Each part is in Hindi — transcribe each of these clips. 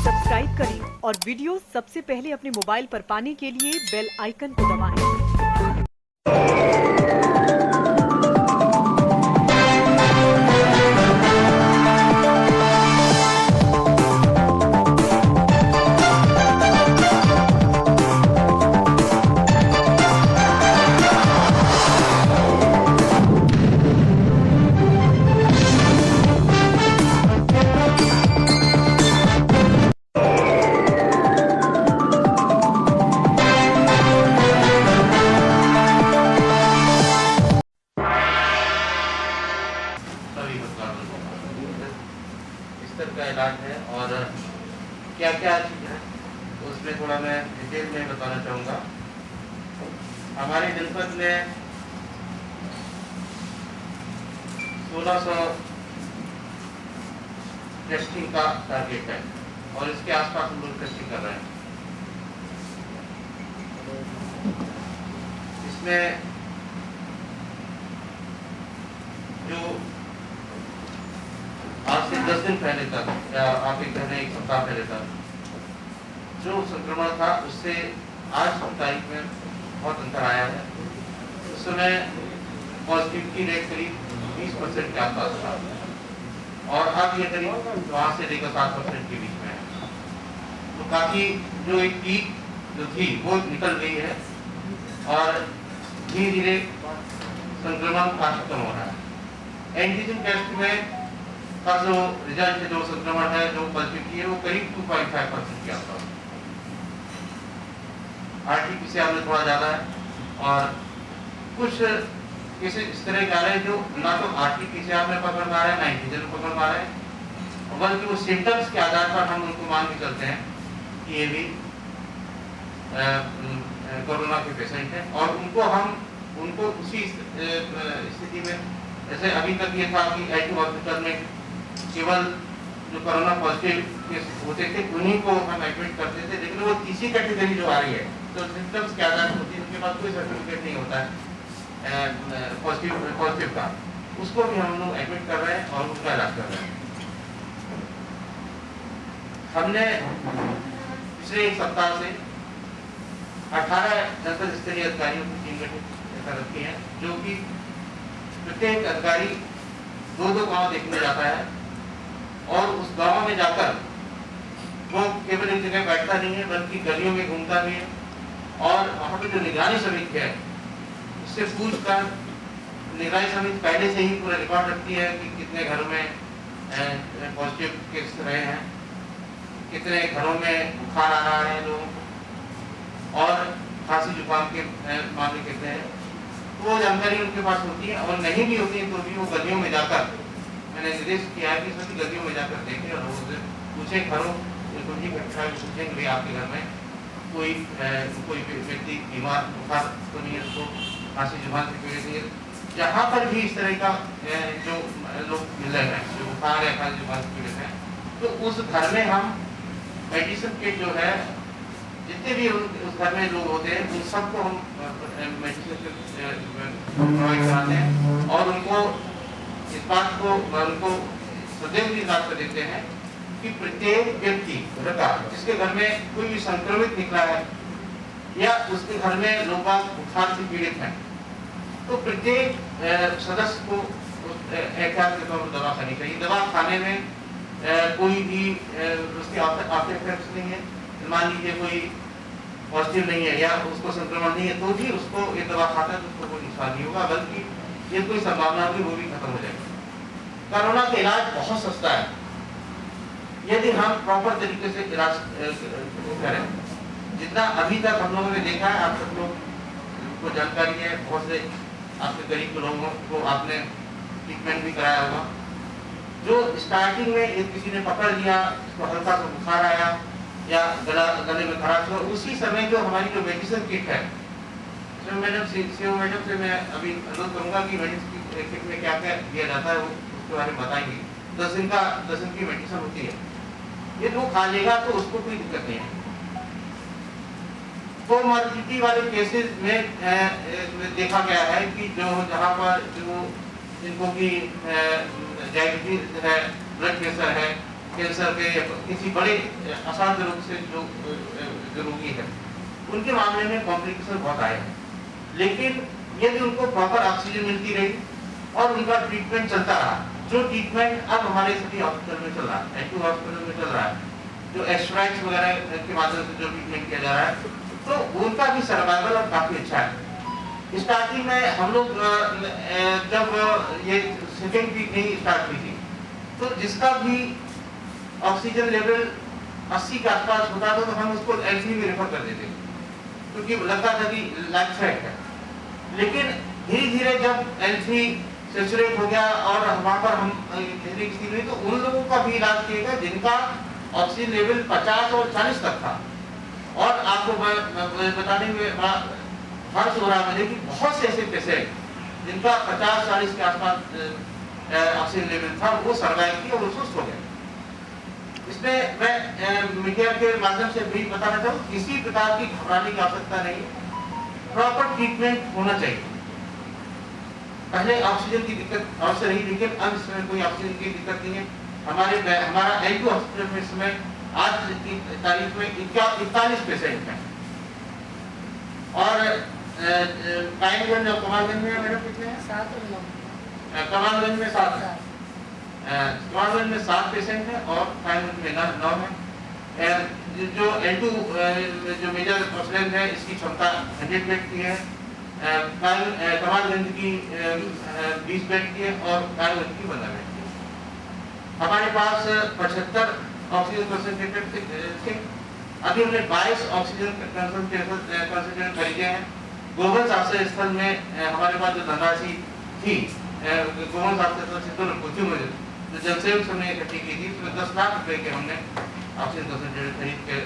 सब्सक्राइब करें और वीडियो सबसे पहले अपने मोबाइल पर पाने के लिए बेल आइकन को दबाएं। का इलाज है और क्या क्या चीज़ है उसमें थोड़ा मैं डिटेल में बताना चाहूँगा। हमारे जनपद में 1600 टेस्टिंग का टारगेट है और इसके आसपास हम लोग टेस्टिंग कर रहे हैं। इसमें जो आज से 10 दिन पहले तक या आप एक कहने एक सप्ताह पहले तक जो संक्रमण था उससे आज की तारीख में बहुत अंतर आया है। उस समय पॉजिटिविटी रेट करीब 20% के आसपास था और अब ये करीब 5 से लेकर 7% के बीच में है। तो काफी जो एक पीक जो थी वो निकल गई है और धीरे धीरे संक्रमण का खत्म हो रहा है। एंटीजन टेस्ट में का जो रिजल्ट है, जो संक्रमण है, जो पॉजिटिविटी है वो करीब 2.5% के आसपास। RT-PCR में थोड़ा ज्यादा है और कुछ केसेस इस तरह के आ रहे हैं जो ना तो RT-PCR में पकड़ पा रहे हैं ना एंटीजन में पकड़ पा रहे हैं, बल्कि वो सिम्टम्स के आधार पर हम उनको मान के चलते हैं कि ये भी कोरोना के पेशेंट हैं और उनको उसी स्थिति में, जैसे अभी तक ये था कि LT हॉस्पिटल में केवल जो कोरोना पॉजिटिव केस होते थे उन्हीं को हम एडमिट करते थे, लेकिन वो तीसरी कैटेगरी जो आ रही है तो सिम्टम्स के आधार पर होती है, उनके पास कोई सर्टिफिकेट नहीं होता है पॉजिटिव का, उसको भी हम लोग एडमिट कर रहे हैं और उसका इलाज कर रहे हैं। हमने पिछले एक सप्ताह से 18 जनपद स्तरीय अधिकारियों की टीम गठित कर रखी है, जो कि प्रत्येक अधिकारी 2-2 गांव देखने जाता है और उस गांव में जाकर वो केवल एक जगह बैठता नहीं है बल्कि गलियों में घूमता भी है और वहाँ पर जो निगरानी समिति है उससे पूछकर, निगरानी समिति पहले से ही पूरा रिकॉर्ड रखती है कि कितने घरों में पॉजिटिव केस रहे हैं, कितने घरों में बुखार आ रहा है लोगों को और खांसी जुकाम के मामले कितने हैं, वो जानकारी उनके पास होती है। और नहीं भी होती है तो भी वो गलियों में जाकर, मैंने निर्देश किया है कि सभी गलियों में जाकर देखें और उससे पूछे, घरों बिल्कुल ही इकट्ठा पूछें कि आपके घर में कोई व्यक्ति बीमार बुखार तो नहीं है, उसको खांसी जुकाम से पीड़ित नहीं है। जहाँ पर भी इस तरह का जो लोग मिल रहे हैं जो बुखार या खांसी जुकाम से पीड़ित हैं, तो उस घर में हम मेडिसिन किट जो है, जितने भी उस घर में लोग होते हैं उन सबको हम मेडिसिन प्रोवाइड कराते हैं और उनको इस बात को उनको सदैव इस बात को देते हैं कि प्रत्येक व्यक्ति जिसके घर में कोई भी संक्रमित निकला है या उसके घर में लोग बुखार से पीड़ित हैं, तो प्रत्येक सदस्य को एहतियात के तौर पर दवा खानी चाहिए। दवा खाने में कोई भी उसके आफ्टर इफेक्ट्स नहीं है। मान लीजिए कोई पॉजिटिव नहीं है या उसको संक्रमण नहीं है तो भी उसको ये दवा खाता है तो उसको कोई नुकसान नहीं होगा, बल्कि ये कोई संभावना होगी वो भी खत्म हो जाएगी। कोरोना का इलाज बहुत सस्ता है यदि हम प्रॉपर तरीके से इलाज करें। जितना अभी तक हम लोगों ने देखा है, आप सब लोग को जानकारी है, बहुत से आपके करीब के लोगों को आपने ट्रीटमेंट भी कराया होगा। जो स्टार्टिंग में किसी ने पकड़ लिया, उसको हल्का सा बुखार आया या गले में खराश हुआ, उसी समय जो हमारी जो मेडिसिन किट है, मैडम से मैं अभी अनुरोध करूंगा कि मेडिसिन किट में क्या क्या दिया जाता है वो उसके बारे में बताएंगे। 10 दिन की मेडिसिन होती है, ये वो खा लेगा तो उसको कोई दिक्कत नहीं है। कोमॉर्बिडिटी वाले केसेस में देखा गया है कि जो जहाँ पर जो जिनको की डायबिटीज है, ब्लड प्रेशर है, कैंसर के या किसी बड़े असाध्य रोग से जो रोगी है, उनके मामले में कॉम्प्लिकेशन बहुत आए हैं। लेकिन यदि उनको प्रॉपर ऑक्सीजन मिलती रही और उनका ट्रीटमेंट चलता रहा, जो ट्रीटमेंट अब हमारे सभी हॉस्पिटल में चल रहा है, एचयू हॉस्पिटल में चल रहा है, जो एक्सट्रैक्ट वगैरह के माध्यम से जो ट्रीटमेंट किया जा रहा है, तो उनका भी सर्वाइवल अब काफी अच्छा है। स्टार्टिंग में हम लोग जब ये सेकेंड वीक नहीं स्टार्ट हुई थी, तो जिसका भी ऑक्सीजन लेवल 80 के आसपास होता था तो हम उसको एलसी में रेफर कर देते, क्योंकि लगता था कि लाइफ थ्रेट है। लेकिन धीरे धीरे जब एलसी सैचुरेट हो गया और वहाँ पर हम कहने की स्थिति हुई, तो उन लोगों का भी इलाज किया गया जिनका ऑक्सीजन लेवल 50 और 40 तक था। और आपको बताने में हर्ष हो रहा है कि बहुत से ऐसे पेशेंट जिनका 50-40 के आसपास ऑक्सीजन लेवल था, वो सर्वाइव किया और सुस्त हो गए। इसमें मैं मीडिया के माध्यम से भी बताना चाहूँ, किसी प्रकार की घबराने की आवश्यकता नहीं, प्रॉपर ट्रीटमेंट होना चाहिए। पहले ऑक्सीजन की दिक्कत अवश्य रही, लेकिन अब इस समय कोई ऑक्सीजन की दिक्कत नहीं है। हमारा एचयू हॉस्पिटल में इस समय आज की तारीख में 41 पेशेंट हैं। और कायमगंज और कमालगंज में मेरे कितने हैं? 7 और 9। कमालगंज में 7 है, कमालगंज में 7 पेशेंट हैं और कायमगंज में 9 है। जो L2 जो मेजर हॉस्पिटल है, इसकी क्षमता 100 बेड की है, कमालगंज की 20 बेड की है और कायमगंज की 15 बेड की है। हमारे पास 75 ऑक्सीजन कंसंट्रेटर थे। अभी हमने 22 ऑक्सीजन कंसंट्रेटर खरीदे हैं। गोवन आश्रय स्थल में हमारे पास जो धनराशि थी, गोवन आश्रय स्थल से तो कोचिंग में जो जनसेवक हमने इकट्ठी की थी, उसमें 10 लाख रुपए के हमने ऑक्सीजन कंसंट्रेटर खरीद के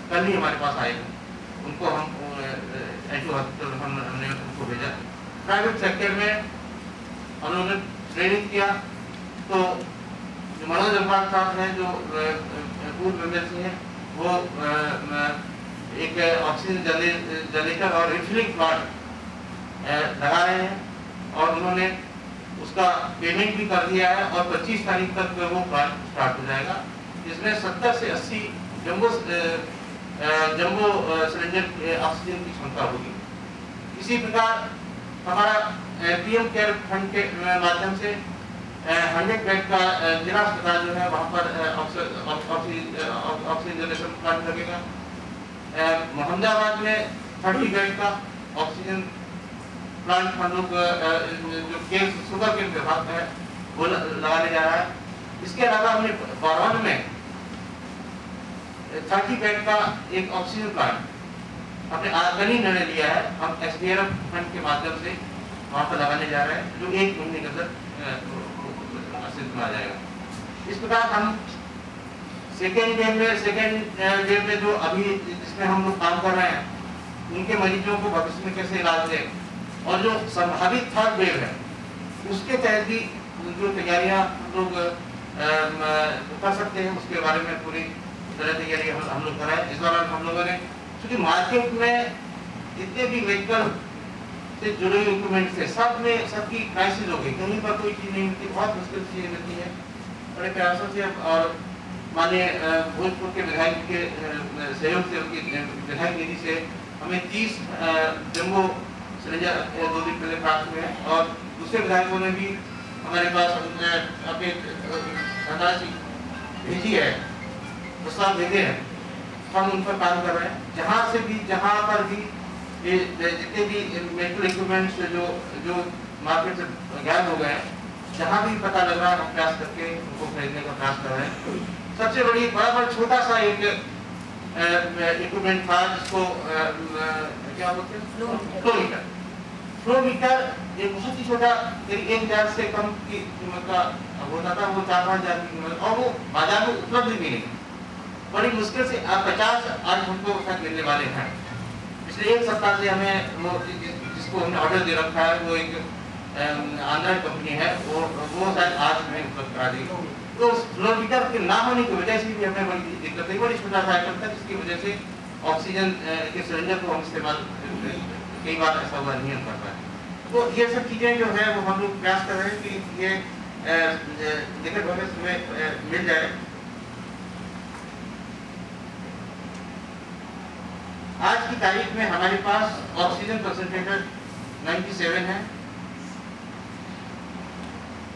कल ही हमारे पास आए, उनको हम एचयू हॉस्पिटल हमने उनको भेजा। प्राइवेट सेक्टर में हम लोगों ने ट्रेनिंग किया, तो जो मनोज अम्बाल साहब हैं, जो पूर्व एमएलसी हैं, वो एक ऑक्सीजन जनरेटर और रिफिलिंग प्लांट लगा रहे हैं और उन्होंने उसका पेमेंट भी कर दिया है और 25 तारीख तक वो प्लांट स्टार्ट हो जाएगा, जिसमें 70 से 80 जंबो सिलेंडर ऑक्सीजन की क्षमता होगी। इसी प्रकार हमारा पीएम केयर फंड के माध्यम से 100 बेड का जिला अस्पताल जो है, वहाँ पर ऑक्सीजन जनरेशन प्लांट लगेगा। मोहम्मदाबाद में 30 बेड का ऑक्सीजन प्लांट हम लोग जो शुगर के विभाग है वो लगाने जा रहा है। इसके अलावा हमने बरौन में 30 बेड का एक ऑक्सीजन प्लांट अपने आगनी निर्णय लिया है, हम SDRF फंड के माध्यम से वहाँ पर लगाने जा रहे हैं, जो 1 महीने के अंदर अस्तित्व में आ जाएगा। इस प्रकार हम सेकेंड वेव में जो अभी जिसमें हम लोग काम कर रहे हैं, उनके मरीजों को भविष्य में कैसे इलाज दें, और जो संभावित थर्ड वेव है उसके तहत भी जो तैयारियां हम लोग कर सकते हैं, उसके बारे में पूरी तरह तैयारी हम लोग कर रहे हैं। इस दौरान हम लोगों ने, क्योंकि मार्केट में जितने भी मेडिकल से जुड़े हुए इक्विपमेंट थे, सब में सबकी क्राइसिस हो गई, कहीं पर कोई चीज़ नहीं मिलती, बहुत मुश्किल चीज़ें मिलती है। बड़े प्रयासों से और माननीय भोजपुर के विधायक के सहयोग से, उनकी विधायक निधि से हमें 30 जम्बो सिलेंडर 2 दिन पहले प्राप्त हुए हैं और दूसरे विधायकों ने भी हमारे पास अपने धनराशि भेजी है, प्रस्ताव भेजे हैं, हम उन पर काम कर रहे हैं। जहाँ पर भी ये जितने भी मेडिकल इक्विपमेंट्स जो मार्केट से गायब हो गए हैं, जहाँ भी पता लग रहा है हम प्रयास करके उनको खरीदने का प्रयास कर रहे हैं। सबसे बड़ा छोटा सा एक इक्विपमेंट था जिसको क्या बोलते हैं, फ्लो मीटर, एक बहुत ही छोटा, 1,000 से कम की कीमत का होता था, वो 4-5 हज़ार की कीमत, और वो बाजार में उपलब्ध भी नहीं, बड़ी मुश्किल से 50 आज हमको तक मिलने वाले हैं। पिछले 1 सप्ताह से हमें वो जिसको हमने ऑर्डर दे रखा है, वो एक आंध्रा कंपनी है, वो शायद आज हमें उपलब्ध करा देगी। तो फ्लो मीटर के ना होने की वजह से भी हमें बड़ी दिक्कत है, बड़ी छोटा सा आइटम था, जिसकी वजह से ऑक्सीजन के सिलेंडर को हम इस्तेमाल कई बार ऐसा हुआ नहीं हो पाता है। तो ये सब चीज़ें जो है वो हम लोग प्रयास कर रहे हैं कि ये निकट भविष्य में मिल जाए। आज की तारीख में हमारे पास ऑक्सीजन कंसंट्रेटर 97 है।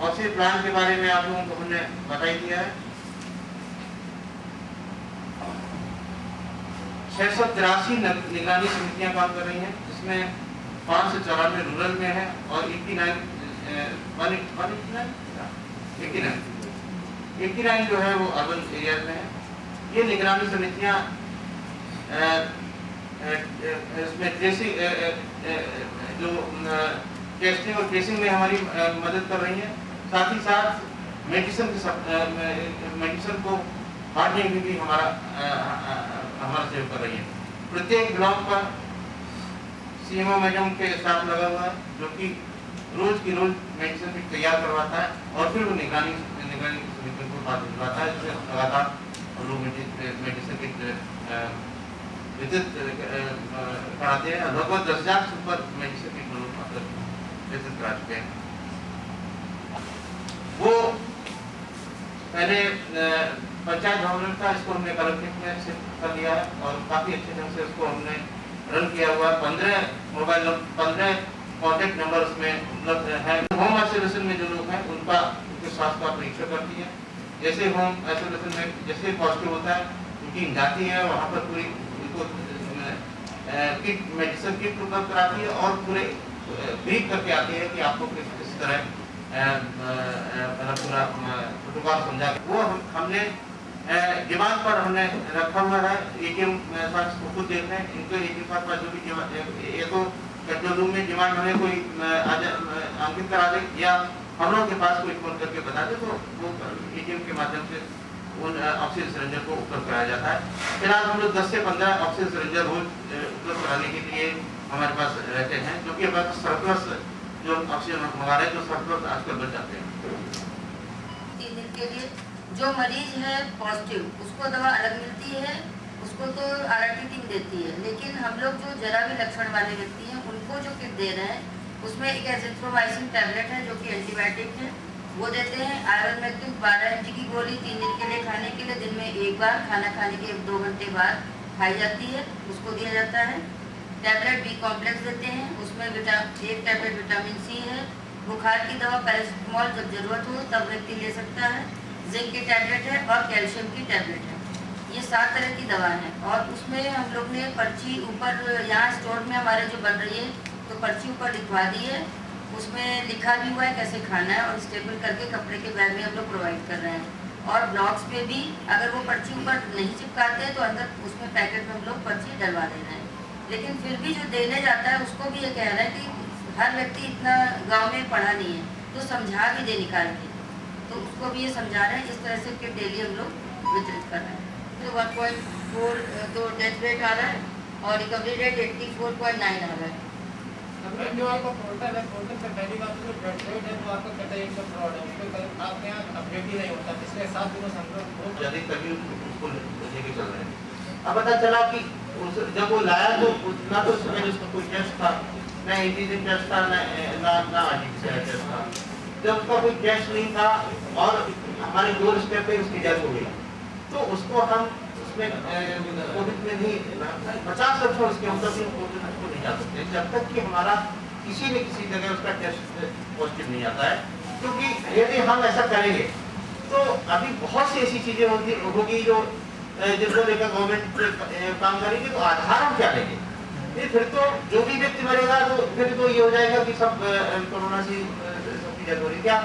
ऑक्सीजन प्लांट के बारे में आप लोगों को हमने बता ही दिया है। 683 निगरानी समितियां काम कर रही हैं, जिसमें 594 रूरल में है और 89 जो है वो अर्बन एरिया में है। ये निगरानी समितियां इसमें ट्रेसिंग जो टेस्टिंग और ट्रेसिंग में हमारी मदद कर रही है। साथ ही साथ मेडिसिन को बांटने में भी हमारा सहयोग कर रही है। प्रत्येक ब्लॉक पर सीएमओ मैडम के स्टाफ लगा हुआ है, जो कि रोज की रोज मेडिसिन भी तैयार करवाता है और फिर वो निगरानी समिति को बात भिजवाता है, जिससे लगातार लोग मेडिसिन की विद्युत कराते हैं। लगभग 10,000 से ऊपर मेडिसिन की विद्युत करा चुके हैं। वो पहले पंचायत भवन था, इसको हमने कलेक्टेड कर लिया है और काफी अच्छे ढंग से उसको हमने रन किया हुआ है। 15 कॉन्टेक्ट नंबर उसमें उपलब्ध है। होम आइसोलेशन में जो लोग हैं उनके स्वास्थ्य का परीक्षण करती है। जैसे होम आइसोलेशन में जैसे पॉजिटिव होता है, उनकी जाती है, वहाँ पर पूरी उनको किट मेडिसिन किट उपलब्ध कराती है और पूरे ब्रीफ करके आती है कि आपको किस तरह पूरा प्रोटोकॉल समझा। वो हमने डिमांड पर हमने रखा हुआ है। एटीएम को खुद देखते हैं, इनको एटीएम पर जो भी ये तो कंट्रोल रूम में डिमांड हमें कोई अंकित करा दे या हम लोगों के पास कोई फोन करके बता दे, तो वो एटीएम के माध्यम से उन ऑक्सीजन सिलेंडर को उपलब्ध कराया जाता है। फिलहाल हम लोग 10 से 15 ऑक्सीजन सिलेंडर रोज उपलब्ध कराने के लिए हमारे पास रहते हैं, जो कि हमारे पास सरप्लस जो ऑक्सीजन मंगा रहे हैं, जो सरप्लस आजकल बच जाते हैं। 3 दिन के लिए जो मरीज है पॉजिटिव, उसको दवा अलग मिलती है, उसको तो आरटी टीम देती है। लेकिन हम लोग जो जरा भी लक्षण वाले व्यक्ति हैं, उनको जो किट दे रहे हैं, उसमें एक एजिथ्रोमाइसिन टैबलेट है जो कि एंटीबायोटिक है, वो देते हैं। आयरन 12 mg की गोली 3 दिन के लिए खाने के लिए, दिन में एक बार, खाना खाने के 2 घंटे बाद खाई जाती है, उसको दिया जाता है। टैबलेट बी कॉम्प्लेक्स देते हैं, उसमें एक टैबलेट विटामिन सी है। बुखार की दवा पैरासिटामोल जब जरूरत हो तब व्यक्ति ले सकता है। जिंक की टैबलेट है और कैल्शियम की टैबलेट है। ये 7 तरह की दवा है और उसमें हम लोग ने पर्ची ऊपर यहाँ स्टोर में हमारे जो बन रही है, तो पर्ची ऊपर लिखवा दी है, उसमें लिखा भी हुआ है कैसे खाना है और स्टेपल करके कपड़े के बैग में हम लोग प्रोवाइड कर रहे हैं। और ब्लॉक्स पे भी अगर वो पर्ची ऊपर नहीं चिपकाते हैं तो अंदर उसमें पैकेट में हम लोग पर्ची डलवा दे रहे हैं। लेकिन फिर भी जो देने जाता है उसको भी ये कह रहा है कि हर व्यक्ति इतना गाँव में पढ़ा नहीं है, तो समझा भी दे निकाल के, तो उसको भी ये समझा रहे हैं। इस तरह से किट डेली हम लोग वितरित कर रहे हैं। तो 1.4 तो डेथ रेट आ रहा है और रिकवरी रेट 84.9 आ रहा है। जो आपका पोर्टल है, पोर्टल पे पहली बात तो डेथ रेट है, तो आपका कहते हैं एक फ्रॉड है, उसको आपके यहाँ अपडेट ही नहीं होता। पिछले 7 दिनों से हम लोग जल्दी तभी उसको लेके चल रहे हैं। अब पता चला कि जब वो लाया तो ना तो उसमें उसका कोई टेस्ट था, ना एंटीजन टेस्ट था, ना आरटीपीसीआर टेस्ट था। जब उसका कोई टेस्ट नहीं था और हमारे 2 स्टेप पे उसकी डेथ हो गई, तो उसको हम उसमें कोविड में नहीं 50 लक्षण उसके अंदर भी कोविड को नहीं जा सकते जब तक कि हमारा किसी न किसी जगह उसका टेस्ट पॉजिटिव नहीं आता है। क्योंकि यदि हम ऐसा करेंगे तो अभी बहुत सी ऐसी चीजें होगी जो जिसको लेकर गवर्नमेंट काम करेगी, तो आधार हम क्या लेंगे? फिर तो जो भी व्यक्ति मरेगा तो फिर तो ये हो जाएगा कि सब कोरोना से सबकी डेथ हो रही। क्या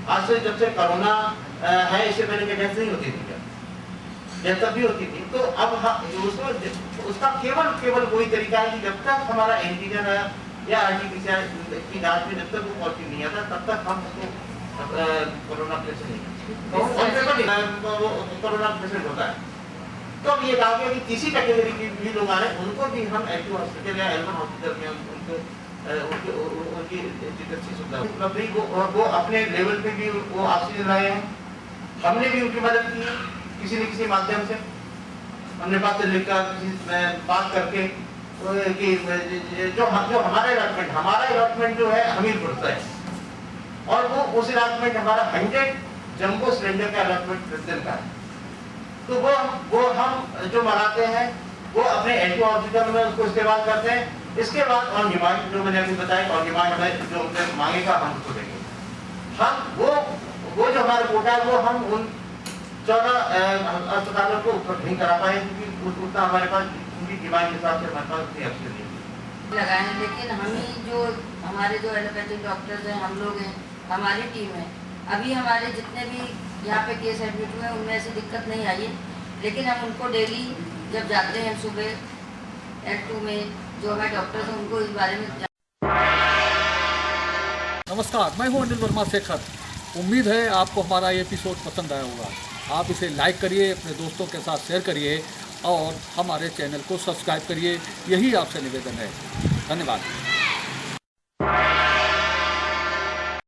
आज से जब से कोरोना है इससे पहले की डेथ नहीं होती थी क्या? डेथ तब भी होती थी। तो अब उसका केवल वही तरीका है कि जब तक हमारा एंटीजन या आरटीपीसीआर की जांच में जब तक वो पॉजिटिव नहीं आता तब तक हम उसको कोरोना पेशेंट नहीं कोरोना पेशेंट होता है। तो अब ये कहा गया कि तीसरी कैटेगरी के भी लोग आ रहे हैं, उनको भी हम एलटी हॉस्पिटल या एलवन हॉस्पिटल में उनकी चिकित्सीय सुविधा उपलब्ध हुई। वो अपने लेवल पे भी वो ऑक्सीजन लाए हैं, हमने भी उनकी मदद की है किसी न किसी माध्यम से। हमने बात बात करके कि जो हमारा अलॉटमेंट जो है हमीरपुर से है और वो उस अलॉटमेंट हमारा 100 जंबो सिलेंडर का अलॉटमेंट प्रतिदिन का है। तो वो हम जो मंगाते हैं वो अपने एंटी ऑक्सीडेंट में उसको इस्तेमाल करते हैं। इसके बाद ऑन डिमांड जो मैंने अभी बताया, ऑन डिमांड में जो उनसे मांगेगा हम उसको देंगे। हम वो जो हमारा कोटा है वो हम उन 14 अस्पतालों को उपलब्ध नहीं करा पाए, क्योंकि उतना हमारे पास उनकी डिमांड के हिसाब से हमारे पास उतनी ऑक्सीजन नहीं लगाए हैं। लेकिन हम ही जो हमारे जो एलोपैथिक डॉक्टर्स हैं, हम लोग हैं, हमारी टीम है, अभी हमारे जितने भी यहाँ पे केस एडमिट हुए हैं उनमें ऐसी दिक्कत नहीं आई है। लेकिन हम उनको डेली जब जाते हैं सुबह L2 में जो हमारे डॉक्टर्स हैं उनको इस बारे में नमस्कार, मैं हूं अनिल वर्मा शेखर। उम्मीद है आपको हमारा ये एपिसोड पसंद आया होगा। आप इसे लाइक करिए, अपने दोस्तों के साथ शेयर करिए और हमारे चैनल को सब्सक्राइब करिए। यही आपसे निवेदन है। धन्यवाद।